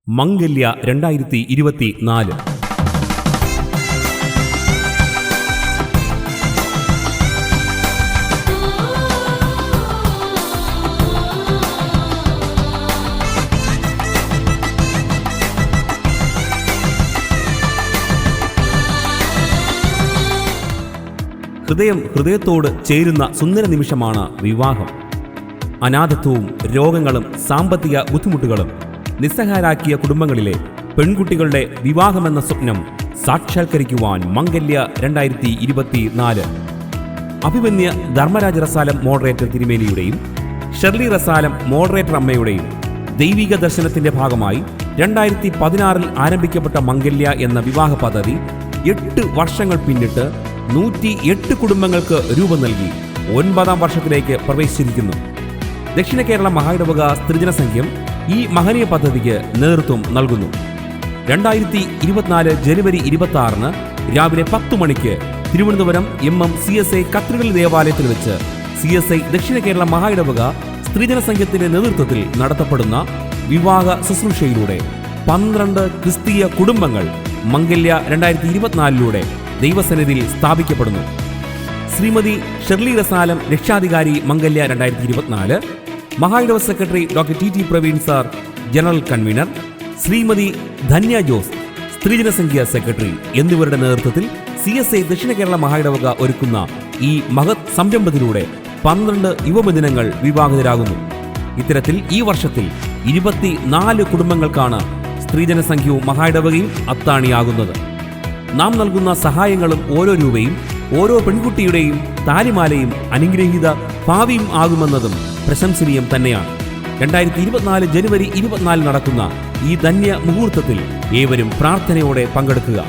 മംഗല്യ 2024. ഹൃദയത്തോട് ചേരുന്ന സുന്ദര നിമിഷമാണ് വിവാഹം. അനാഥത്വവും രോഗങ്ങളും സാമ്പത്തിക ബുദ്ധിമുട്ടുകളും നിസ്സഹായരാക്കിയ കുടുംബങ്ങളിലെ പെൺകുട്ടികളുടെ വിവാഹമെന്ന സ്വപ്നം സാക്ഷാത്കരിക്കുവാൻ മംഗല്യ 2024. അഭിമന്യ ധർമ്മരാജ റസാലം മോഡറേറ്റർ തിരുമേനിയുടെയും ഷെർലി റസാലം മോഡറേറ്റർ അമ്മയുടെയും ദൈവിക ദർശനത്തിന്റെ ഭാഗമായി 2016 ആരംഭിക്കപ്പെട്ട മംഗല്യ എന്ന വിവാഹ പദ്ധതി 8 വർഷങ്ങൾ പിന്നിട്ട് 108 കുടുംബങ്ങൾക്ക് രൂപം നൽകി 9ാം വർഷത്തിലേക്ക് പ്രവേശിച്ചിരിക്കുന്നു. ദക്ഷിണ കേരള മഹായിടവക സ്ത്രീജന സംഘം ഈ മഹനീയ പദ്ധതിക്ക് നേതൃത്വം നൽകുന്നു. 2024 ജനുവരി 26 രാവിലെ 10 മണിക്ക് തിരുവനന്തപുരം CSI കത്രികളി ദേവാലയത്തിൽ വെച്ച് CSI ദക്ഷിണ കേരള മഹായിടവക സ്ത്രീജന സംഘത്തിന്റെ നേതൃത്വത്തിൽ നടത്തപ്പെടുന്ന വിവാഹ ശുശ്രൂഷയിലൂടെ 12 ക്രിസ്തീയ കുടുംബങ്ങൾ മംഗല്യ 2024 ദൈവസന്നിധിയിൽ സ്ഥാപിക്കപ്പെടുന്നു. ശ്രീമതി ഷെർലി റസാലം രക്ഷാധികാരി മംഗല്യ 2024, മഹായിടവ secretary doctor TT Praveen sir general convener, Shrimati Dhanya Jose സ്ത്രീജന സംഘ സെക്രട്ടറി എന്നിവരുടെ നേതൃത്വത്തിൽ CSI ദക്ഷിണ കേരള മഹായിടവക ഒരുക്കുന്ന ഈ മഹത് സംരംഭത്തിലൂടെ 12 യുവമിഥുനങ്ങൾ വിവാഹിതരാകുന്നു. ഇത്തരത്തിൽ ഈ വർഷത്തിൽ 24 കുടുംബങ്ങൾക്കാണ് സ്ത്രീജന സംഘവും മഹായിടവകയും അത്താണിയാകുന്നത്. നാം നൽകുന്ന സഹായങ്ങളും ഓരോ രൂപയും ഓരോ പെൺകുട്ടിയുടെയും താലിമാലയും അനുഗ്രഹീത ഭാവിയും ആകുമെന്നതും പ്രശംസനീയം തന്നെയാണ്. 2024 ജനുവരി 24 നടക്കുന്ന ഈ ധന്യ മുഹൂർത്തത്തിൽ ഏവരും പ്രാർത്ഥനയോടെ പങ്കെടുക്കുക.